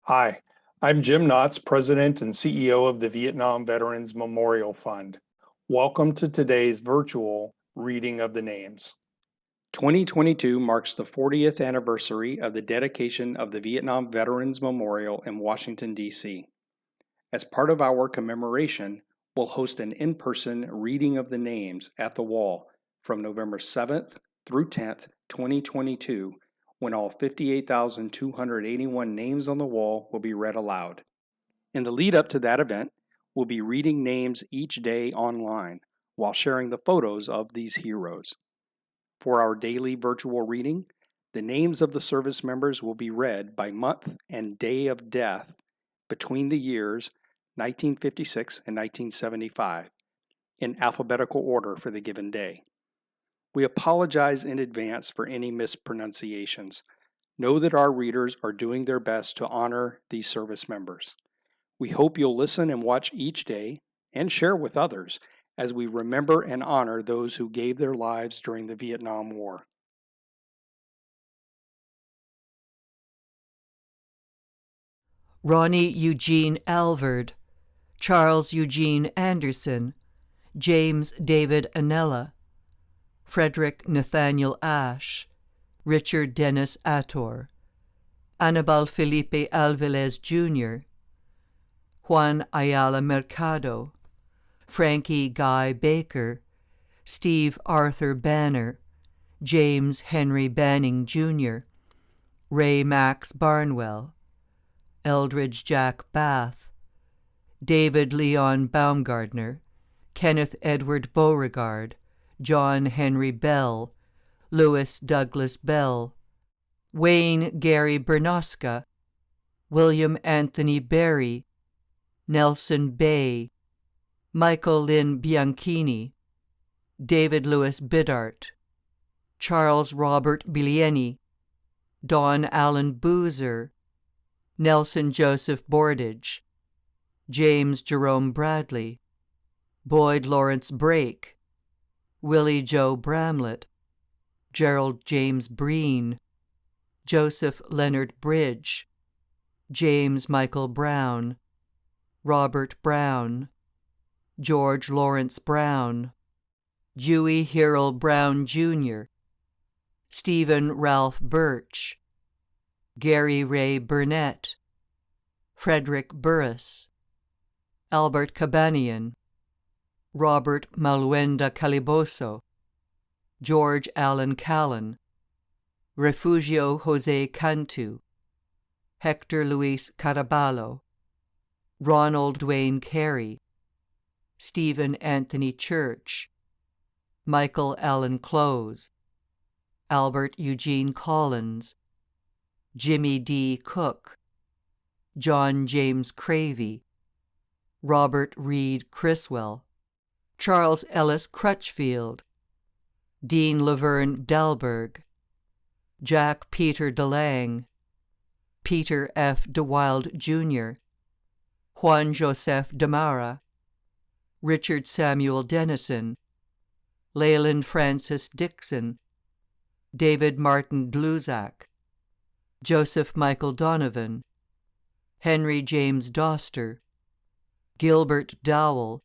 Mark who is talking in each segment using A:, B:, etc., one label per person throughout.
A: Hi, I'm Jim Knotts, President and CEO of the Vietnam Veterans Memorial Fund. Welcome to today's virtual reading of the names. 2022 marks the 40th anniversary of the dedication of the Vietnam Veterans Memorial in Washington, D.C. As part of our commemoration, we'll host an in-person reading of the names at the wall from November 7th through 10th, 2022, when all 58,281 names on the wall will be read aloud. In the lead up to that event, we'll be reading names each day online while sharing the photos of these heroes. For our daily virtual reading, the names of the service members will be read by month and day of death between the years 1956 and 1975 in alphabetical order for the given day. We apologize in advance for any mispronunciations. Know that our readers are doing their best to honor these service members. We hope you'll listen and watch each day and share with others as we remember and honor those who gave their lives during the Vietnam War.
B: Ronnie Eugene Alvord, Charles Eugene Anderson, James David Anella, Frederick Nathaniel Ashe, Richard Dennis Ator, Anibal Felipe Alvarez Jr., Juan Ayala Mercado, Frankie Guy Baker, Steve Arthur Banner, James Henry Banning Jr., Ray Max Barnwell, Eldridge Jack Bath, David Leon Baumgardner, Kenneth Edward Beauregard, John Henry Bell, Louis Douglas Bell, Wayne Gary Bernosca, William Anthony Berry, Nelson Bay, Michael Lynn Bianchini, David Louis Biddart, Charles Robert Bilieni, Don Allen Boozer, Nelson Joseph Bordage, James Jerome Bradley, Boyd Lawrence Brake, Willie Joe Bramlett, Gerald James Breen, Joseph Leonard Bridge, James Michael Brown, Robert Brown, George Lawrence Brown, Dewey Hirrell Brown Jr., Stephen Ralph Birch, Gary Ray Burnett, Frederick Burris, Albert Cabanian, Robert Maluenda Caliboso, George Allen Callan, Refugio Jose Cantu, Hector Luis Caraballo, Ronald Dwayne Carey, Stephen Anthony Church, Michael Allen Close, Albert Eugene Collins, Jimmy D. Cook, John James Cravey, Robert Reed Criswell, Charles Ellis Crutchfield, Dean Laverne Dalberg, Jack Peter DeLang, Peter F. DeWild Jr., Juan Joseph Damara, Richard Samuel Dennison, Leyland Francis Dixon, David Martin Bluzak, Joseph Michael Donovan, Henry James Doster, Gilbert Dowell,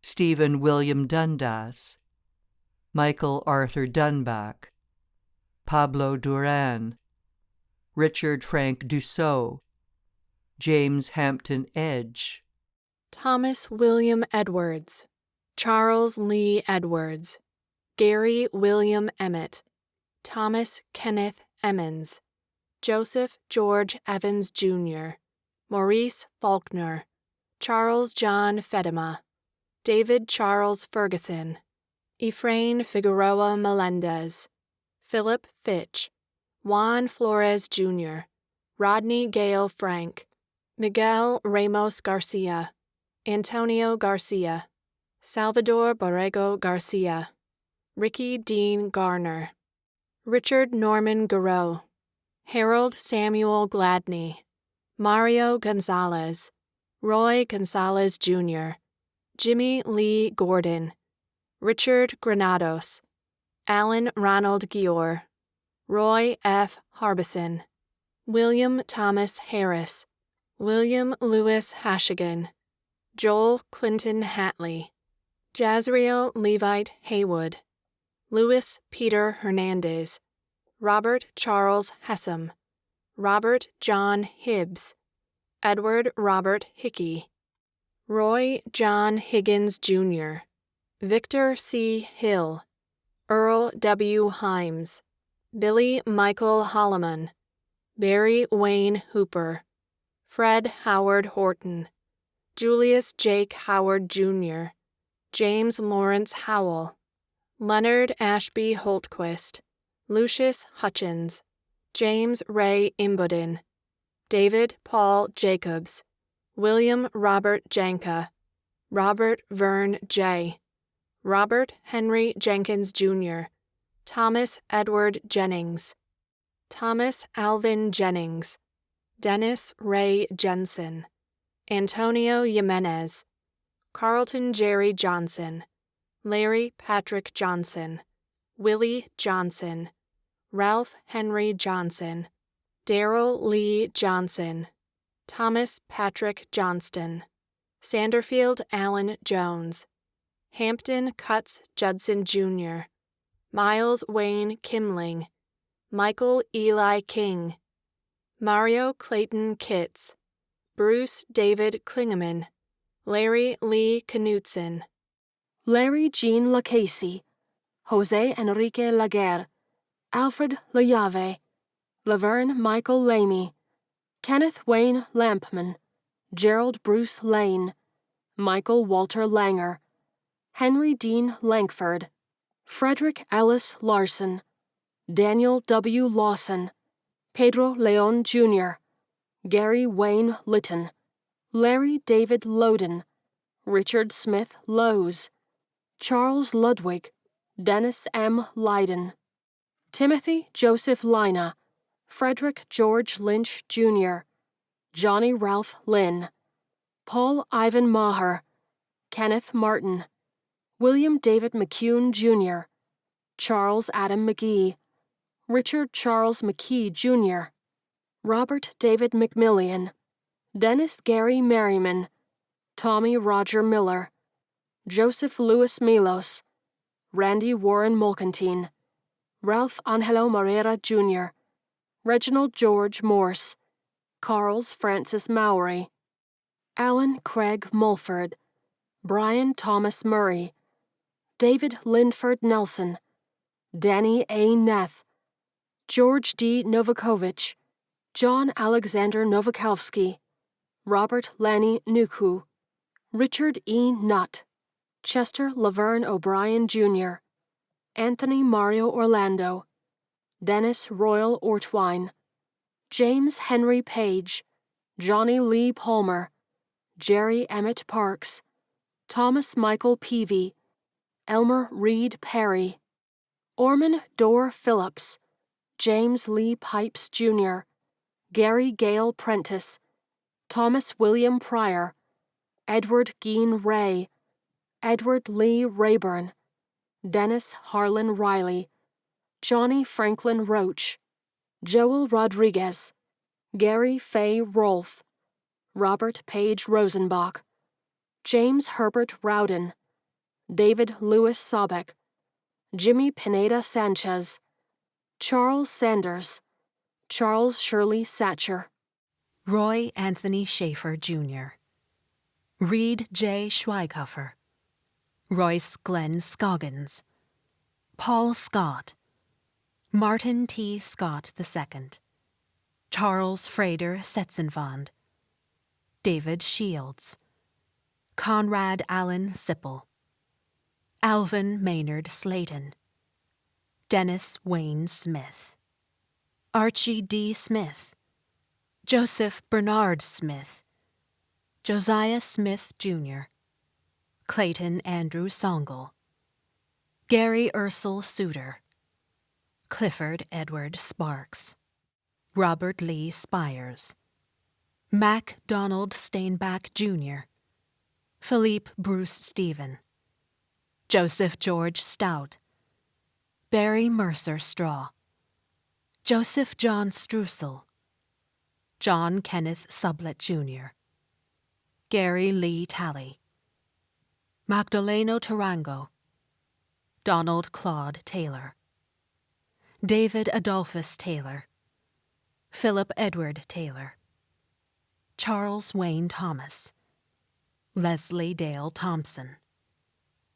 B: Stephen William Dundas, Michael Arthur Dunback, Pablo Duran, Richard Frank Dussault, James Hampton Edge,
C: Thomas William Edwards, Charles Lee Edwards, Gary William Emmett, Thomas Kenneth Emmons, Joseph George Evans Jr., Maurice Faulkner, Charles John Fedema, David Charles Ferguson, Efrain Figueroa Melendez, Philip Fitch, Juan Flores Jr., Rodney Gale Frank, Miguel Ramos Garcia, Antonio Garcia, Salvador Borrego Garcia, Ricky Dean Garner, Richard Norman Garreau, Harold Samuel Gladney, Mario Gonzalez, Roy Gonzalez Jr., Jimmy Lee Gordon, Richard Granados, Alan Ronald Gior, Roy F. Harbison, William Thomas Harris, William Lewis Hashigan, Joel Clinton Hatley, Jazriel Levite Haywood, Louis Peter Hernandez, Robert Charles Hessam, Robert John Hibbs, Edward Robert Hickey, Roy John Higgins Jr., Victor C. Hill, Earl W. Himes, Billy Michael Holloman, Barry Wayne Hooper, Fred Howard Horton, Julius Jake Howard Jr., James Lawrence Howell, Leonard Ashby Holtquist, Lucius Hutchins, James Ray Imboden, David Paul Jacobs, William Robert Janka, Robert Vern J., Robert Henry Jenkins Jr., Thomas Edward Jennings, Thomas Alvin Jennings, Dennis Ray Jensen, Antonio Jimenez, Carlton Jerry Johnson, Larry Patrick Johnson, Willie Johnson, Ralph Henry Johnson, Darrell Lee Johnson, Thomas Patrick Johnston, Sanderfield Allen Jones, Hampton Cutts Judson Jr., Miles Wayne Kimling, Michael Eli King, Mario Clayton Kitts, Bruce David Klingeman, Larry Lee Knutson,
D: Larry Jean Lacasey, Jose Enrique Laguerre, Alfred Layave, Laverne Michael Lamy, Kenneth Wayne Lampman, Gerald Bruce Lane, Michael Walter Langer, Henry Dean Langford, Frederick Ellis Larson, Daniel W. Lawson, Pedro Leon Jr., Gary Wayne Litton, Larry David Loden, Richard Smith Lowes, Charles Ludwig, Dennis M. Leiden, Timothy Joseph Lina, Frederick George Lynch Jr., Johnny Ralph Lynn, Paul Ivan Maher, Kenneth Martin, William David McCune Jr., Charles Adam McGee, Richard Charles McKee Jr., Robert David McMillian, Dennis Gary Merriman, Tommy Roger Miller, Joseph Louis Milos, Randy Warren Mulcantine, Ralph Angelo Moreira Jr., Reginald George Morse, Carls Francis Mowry, Alan Craig Mulford, Brian Thomas Murray, David Lindford Nelson, Danny A. Neth, George D. Novakovich, John Alexander Novakovsky, Robert Lanny Nuku, Richard E. Nutt, Chester Laverne O'Brien Jr., Anthony Mario Orlando, Dennis Royal Ortwine, James Henry Page, Johnny Lee Palmer, Jerry Emmett Parks, Thomas Michael Peavy, Elmer Reed Perry, Orman Dorr Phillips, James Lee Pipes Jr., Gary Gale Prentice, Thomas William Pryor, Edward Geen Ray, Edward Lee Rayburn, Dennis Harlan Riley, Johnny Franklin Roach, Joel Rodriguez, Gary Fay Rolfe, Robert Page Rosenbach, James Herbert Rowden, David Lewis Sobek, Jimmy Pineda Sanchez, Charles Sanders, Charles Shirley Satcher,
E: Roy Anthony Schaefer, Jr., Reed J. Schweighofer, Royce Glenn Scoggins, Paul Scott, Martin T. Scott II, Charles Frader Setzenvand, David Shields, Conrad Allen Sipple, Alvin Maynard Slayton, Dennis Wayne Smith, Archie D. Smith, Joseph Bernard Smith, Josiah Smith, Jr., Clayton Andrew Songle, Gary Ursel Suter, Clifford Edward Sparks, Robert Lee Spires, Mac Donald Steinbach, Jr., Philippe Bruce Stephen, Joseph George Stout, Barry Mercer Straw, Joseph John Strussel, John Kenneth Sublett, Jr., Gary Lee Talley, Magdaleno Tarango, Donald Claude Taylor, David Adolphus Taylor, Philip Edward Taylor, Charles Wayne Thomas, Leslie Dale Thompson,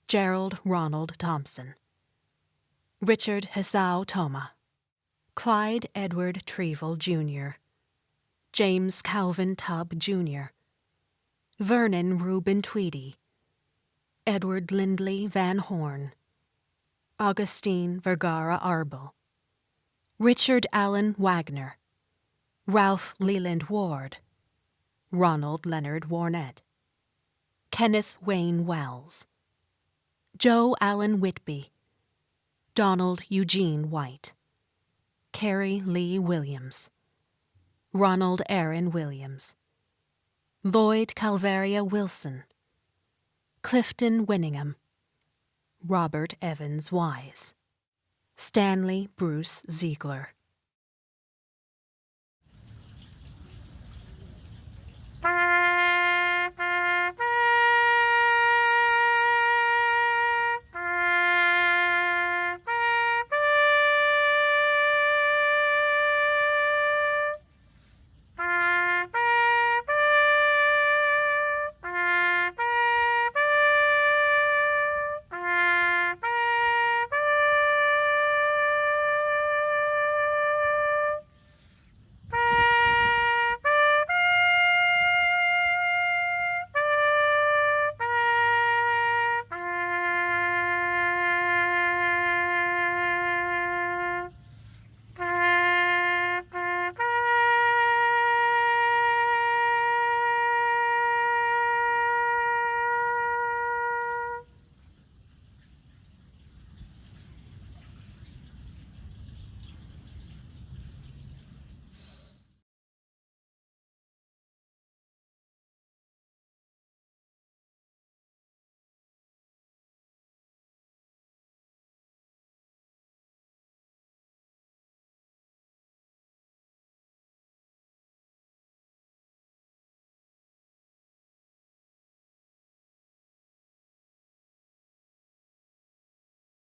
E: Gerald Ronald Thompson, Richard Hisao Toma, Clyde Edward Trevel, Jr., James Calvin Tubb, Jr., Vernon Reuben Tweedy, Edward Lindley Van Horn, Augustine Vergara Arbel, Richard Allen Wagner, Ralph Leland Ward, Ronald Leonard Warnett, Kenneth Wayne Wells, Joe Allen Whitby, Donald Eugene White, Carrie Lee Williams, Ronald Aaron Williams, Lloyd Calvaria Wilson, Clifton Winningham, Robert Evans Wise, Stanley Bruce Ziegler,